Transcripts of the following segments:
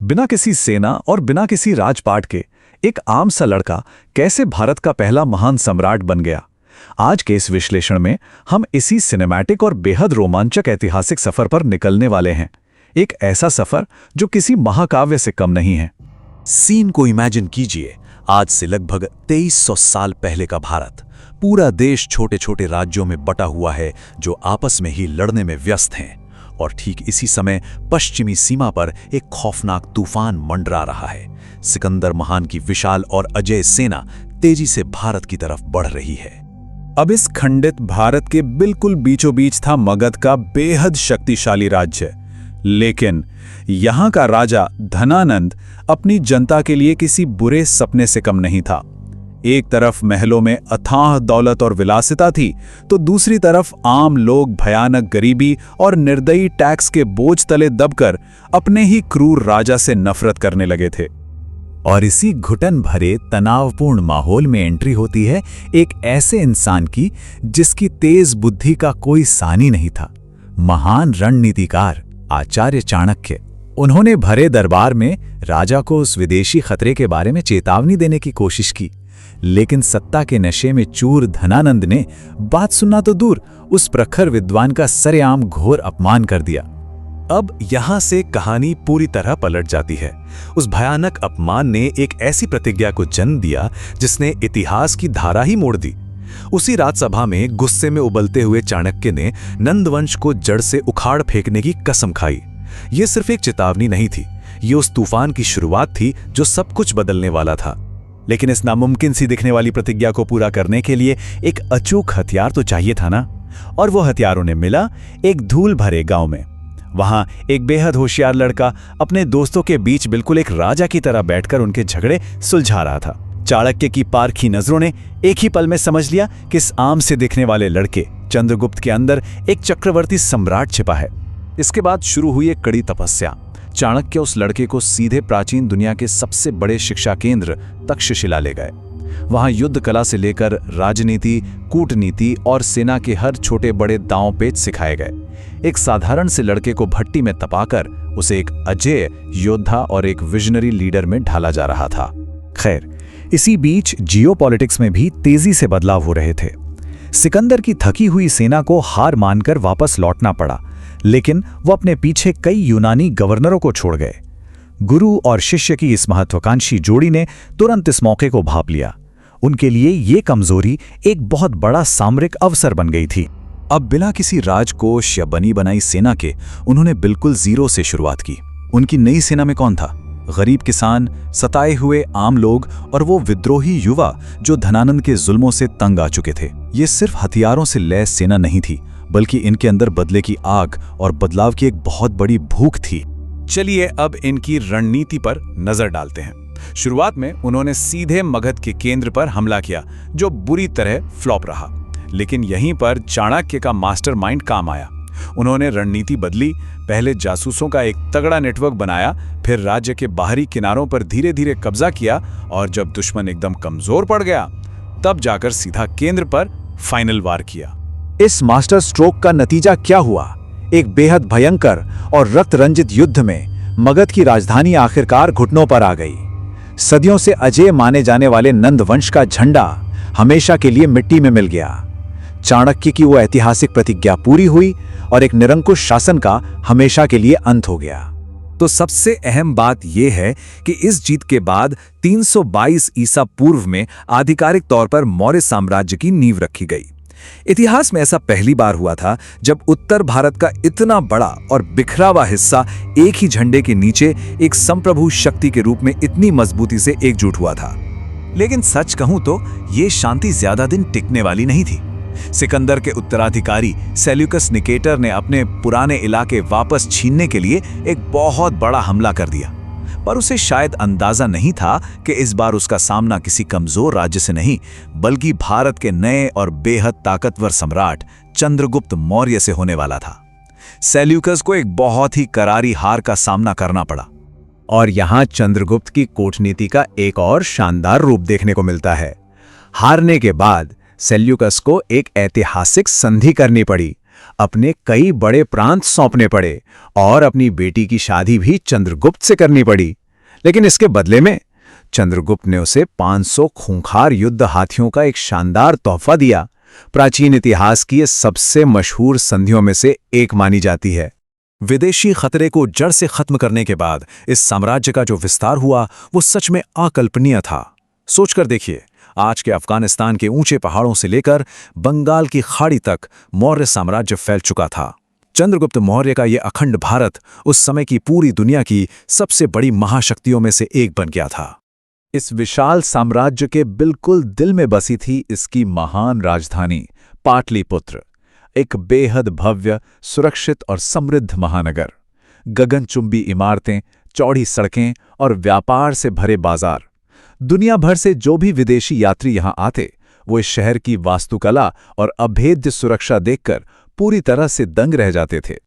बिना किसी सेना और बिना किसी राजपाट के एक आम सा लड़का कैसे भारत का पहला महान सम्राट बन गया। आज के इस विश्लेषण में हम इसी सिनेमैटिक और बेहद रोमांचक ऐतिहासिक सफर पर निकलने वाले हैं। एक ऐसा सफर जो किसी महाकाव्य से कम नहीं है। सीन को इमेजिन कीजिए, आज से लगभग 2300 साल पहले का भारत। पूरा देश छोटे छोटे राज्यों में बटा हुआ है जो आपस में ही लड़ने में व्यस्त हैं। और ठीक इसी समय पश्चिमी सीमा पर एक खौफनाक तूफान मंडरा रहा है। सिकंदर महान की विशाल और अजेय सेना तेजी से भारत की तरफ बढ़ रही है। अब इस खंडित भारत के बिल्कुल बीचों बीच था मगध का बेहद शक्तिशाली राज्य। लेकिन यहां का राजा धनानंद अपनी जनता के लिए किसी बुरे सपने से कम नहीं था। एक तरफ महलों में अथाह दौलत और विलासिता थी, तो दूसरी तरफ आम लोग भयानक गरीबी और निर्दयी टैक्स के बोझ तले दबकर अपने ही क्रूर राजा से नफरत करने लगे थे। और इसी घुटन भरे तनावपूर्ण माहौल में एंट्री होती है एक ऐसे इंसान की जिसकी तेज बुद्धि का कोई सानी नहीं था। महान रणनीतिकार आचार्य चाणक्य। उन्होंने भरे दरबार में राजा को उस विदेशी खतरे के बारे में चेतावनी देने की कोशिश की, लेकिन सत्ता के नशे में चूर धनानंद ने बात सुनना तो दूर, उस प्रखर विद्वान का सरेआम घोर अपमान कर दिया। अब यहां से कहानी पूरी तरह पलट जाती है। उस भयानक अपमान ने एक ऐसी प्रतिज्ञा को जन्म दिया जिसने इतिहास की धारा ही मोड़ दी। उसी राजसभा में गुस्से में उबलते हुए चाणक्य ने नंदवंश को जड़ से उखाड़ फेंकने की कसम खाई। यह सिर्फ एक चेतावनी नहीं थी, ये उस तूफान की शुरुआत थी जो सब कुछ बदलने वाला था। लेकिन इस नामुमकिन सी दिखने वाली प्रतिज्ञा को पूरा करने के लिए एक अचूक हथियार तो चाहिए था ना। और वो हथियार उन्हें मिला एक धूल भरे गांव में। वहां एक बेहद होशियार लड़का अपने दोस्तों के बीच बिल्कुल एक राजा की तरह बैठकर उनके झगड़े सुलझा रहा था। चाणक्य की पारखी नजरों ने एक ही पल में समझ लिया कि इस आम से दिखने वाले लड़के चंद्रगुप्त के अंदर एक चक्रवर्ती सम्राट छिपा है। इसके बाद शुरू हुई एक कड़ी तपस्या। चाणक्य उस लड़के को सीधे प्राचीन दुनिया के सबसे बड़े शिक्षा केंद्र तक्षशिला ले गए। वहां युद्ध कला से लेकर राजनीति, कूटनीति और सेना के हर छोटे बड़े दांव पेच सिखाए गए। एक साधारण से लड़के को भट्टी में तपाकर उसे एक अजेय योद्धा और एक विजनरी लीडर में ढाला जा रहा था। खैर, इसी बीच जियोपॉलिटिक्स में भी तेजी से बदलाव हो रहे थे। सिकंदर की थकी हुई सेना को हार मानकर वापस लौटना पड़ा, लेकिन वो अपने पीछे कई यूनानी गवर्नरों को छोड़ गए। गुरु और शिष्य की इस महत्वाकांक्षी जोड़ी ने तुरंत इस मौके को भांप लिया। उनके लिए ये कमजोरी एक बहुत बड़ा सामरिक अवसर बन गई थी। अब बिना किसी राजकोष या बनी बनाई सेना के उन्होंने बिल्कुल जीरो से शुरुआत की। उनकी नई सेना में कौन था? गरीब किसान, सताए हुए आम लोग और वो विद्रोही युवा जो धनानंद के जुल्मों से तंग आ चुके थे। ये सिर्फ हथियारों से लैस सेना नहीं थी, बल्कि इनके अंदर बदले की आग और बदलाव की एक बहुत बड़ी भूख थी। चलिए अब इनकी रणनीति पर नजर डालते हैं। शुरुआत में उन्होंने सीधे मगध के केंद्र पर हमला किया, जो बुरी तरह फ्लॉप रहा। लेकिन यहीं पर चाणक्य का मास्टरमाइंड काम आया। उन्होंने रणनीति बदली। पहले जासूसों का एक तगड़ा नेटवर्क बनाया, फिर राज्य के बाहरी किनारों पर धीरे धीरे कब्जा किया, और जब दुश्मन एकदम कमजोर पड़ गया तब जाकर सीधा केंद्र पर फाइनल वार किया। इस मास्टर स्ट्रोक का नतीजा क्या हुआ? एक बेहद भयंकर और रक्त रंजित युद्ध में मगध की राजधानी आखिरकार घुटनों पर आ गई। सदियों से अजेय माने जाने वाले नंद वंश का झंडा हमेशा के लिए मिट्टी में मिल गया। चाणक्य की वो ऐतिहासिक प्रतिज्ञा पूरी हुई और एक निरंकुश शासन का हमेशा के लिए अंत हो गया। तो सबसे अहम बात यह है कि इस जीत के बाद 322 ईसा पूर्व में आधिकारिक तौर पर मौर्य साम्राज्य की नींव रखी गई। इतिहास में ऐसा पहली बार हुआ था जब उत्तर भारत का इतना बड़ा और बिखरा हुआ हिस्सा एक ही झंडे के नीचे एक संप्रभु शक्ति के रूप में इतनी मजबूती से एकजुट हुआ था। लेकिन सच कहूं तो ये शांति ज्यादा दिन टिकने वाली नहीं थी। सिकंदर के उत्तराधिकारी सेल्यूकस निकेटर ने अपने पुराने इलाके वापस छीनने के लिए एक बहुत बड़ा हमला कर दिया, पर उसे शायद अंदाजा नहीं था कि इस बार उसका सामना किसी कमजोर राज्य से नहीं, बल्कि भारत के नए और बेहद ताकतवर सम्राट चंद्रगुप्त मौर्य से होने वाला था। सेल्यूकस को एक बहुत ही करारी हार का सामना करना पड़ा। और यहां चंद्रगुप्त की कूटनीति का एक और शानदार रूप देखने को मिलता है। हारने के बाद सेल्यूकस को एक ऐतिहासिक संधि करनी पड़ी। अपने कई बड़े प्रांत सौंपने पड़े और अपनी बेटी की शादी भी चंद्रगुप्त से करनी पड़ी। लेकिन इसके बदले में चंद्रगुप्त ने उसे 500 खूंखार युद्ध हाथियों का एक शानदार तोहफा दिया। प्राचीन इतिहास की ये सबसे मशहूर संधियों में से एक मानी जाती है। विदेशी खतरे को जड़ से खत्म करने के बाद इस साम्राज्य का जो विस्तार हुआ वो सच में अकल्पनीय था। सोचकर देखिए, आज के अफगानिस्तान के ऊंचे पहाड़ों से लेकर बंगाल की खाड़ी तक मौर्य साम्राज्य फैल चुका था। चंद्रगुप्त मौर्य का ये अखंड भारत उस समय की पूरी दुनिया की सबसे बड़ी महाशक्तियों में से एक बन गया था। इस विशाल साम्राज्य के बिल्कुल दिल में बसी थी इसकी महान राजधानी पाटलिपुत्र, एक बेहद भव्य, सुरक्षित और समृद्ध महानगर। गगनचुंबी इमारतें, चौड़ी सड़कें और व्यापार से भरे बाजार। दुनिया भर से जो भी विदेशी यात्री यहां आते, वो इस शहर की वास्तुकला और अभेद्य सुरक्षा देखकर पूरी तरह से दंग रह जाते थे।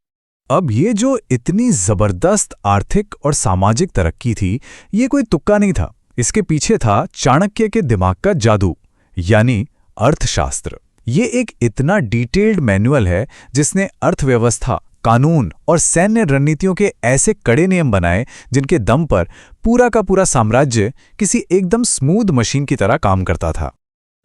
अब ये जो इतनी जबरदस्त आर्थिक और सामाजिक तरक्की थी, ये कोई तुक्का नहीं था। इसके पीछे था चाणक्य के दिमाग का जादू, यानी अर्थशास्त्र। ये एक इतना डिटेल्ड मैनुअल है जिसने अर्थव्यवस्था, कानून और सैन्य रणनीतियों के ऐसे कड़े नियम बनाए जिनके दम पर पूरा का पूरा साम्राज्य किसी एकदम स्मूथ मशीन की तरह काम करता था।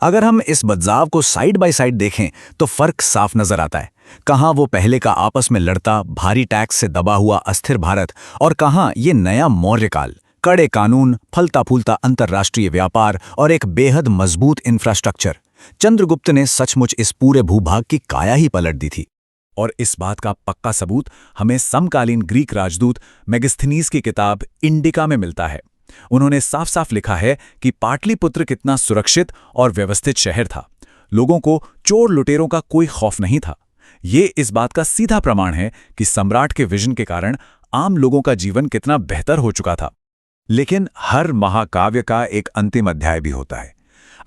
अगर हम इस बदलाव को साइड बाय साइड देखें तो फर्क साफ नजर आता है। कहाँ वो पहले का आपस में लड़ता, भारी टैक्स से दबा हुआ अस्थिर भारत, और कहाँ ये नया मौर्य काल, कड़े कानून, फलता फूलता अंतर्राष्ट्रीय व्यापार और एक बेहद मजबूत इंफ्रास्ट्रक्चर। चंद्रगुप्त ने सचमुच इस पूरे भूभाग की काया ही पलट दी थी। और इस बात का पक्का सबूत हमें समकालीन ग्रीक राजदूत मेगिस्थनीज की किताब इंडिका में मिलता है। उन्होंने साफ साफ लिखा है कि पाटलिपुत्र कितना सुरक्षित और व्यवस्थित शहर था। लोगों को चोर लुटेरों का कोई खौफ नहीं था। ये इस बात का सीधा प्रमाण है कि सम्राट के विजन के कारण आम लोगों का जीवन कितना बेहतर हो चुका था। लेकिन हर महाकाव्य का एक अंतिम अध्याय भी होता है।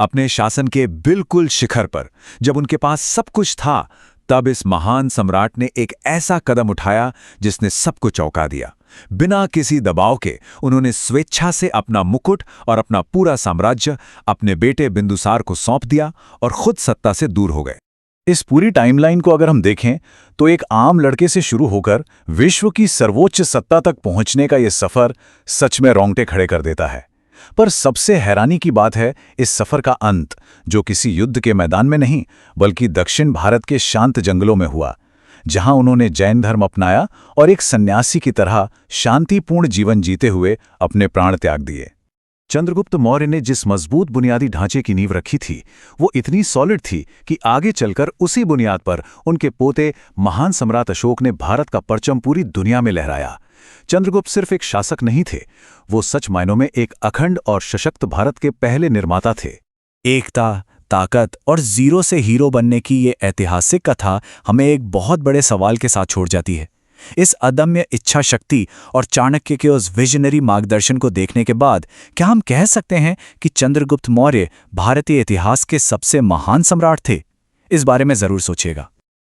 अपने शासन के बिल्कुल शिखर पर जब उनके पास सब कुछ था, तब इस महान सम्राट ने एक ऐसा कदम उठाया जिसने सबको चौंका दिया। बिना किसी दबाव के उन्होंने स्वेच्छा से अपना मुकुट और अपना पूरा साम्राज्य अपने बेटे बिंदुसार को सौंप दिया और खुद सत्ता से दूर हो गए। इस पूरी टाइमलाइन को अगर हम देखें तो एक आम लड़के से शुरू होकर विश्व की सर्वोच्च सत्ता तक पहुंचने का यह सफर सच में रोंगटे खड़े कर देता है। पर सबसे हैरानी की बात है इस सफर का अंत, जो किसी युद्ध के मैदान में नहीं बल्कि दक्षिण भारत के शांत जंगलों में हुआ, जहां उन्होंने जैन धर्म अपनाया और एक सन्यासी की तरह शांतिपूर्ण जीवन जीते हुए अपने प्राण त्याग दिए। चंद्रगुप्त मौर्य ने जिस मजबूत बुनियादी ढांचे की नींव रखी थी, वो इतनी सॉलिड थी कि आगे चलकर उसी बुनियाद पर उनके पोते महान सम्राट अशोक ने भारत का परचम पूरी दुनिया में लहराया। चंद्रगुप्त सिर्फ एक शासक नहीं थे, वो सच मायनों में एक अखंड और सशक्त भारत के पहले निर्माता थे। एकता, ताकत और जीरो से हीरो बनने की ये ऐतिहासिक कथा हमें एक बहुत बड़े सवाल के साथ छोड़ जाती है। इस अदम्य इच्छा शक्ति और चाणक्य के उस विजनरी मार्गदर्शन को देखने के बाद क्या हम कह सकते हैं कि चंद्रगुप्त मौर्य भारतीय इतिहास के सबसे महान सम्राट थे? इस बारे में जरूर सोचिएगा।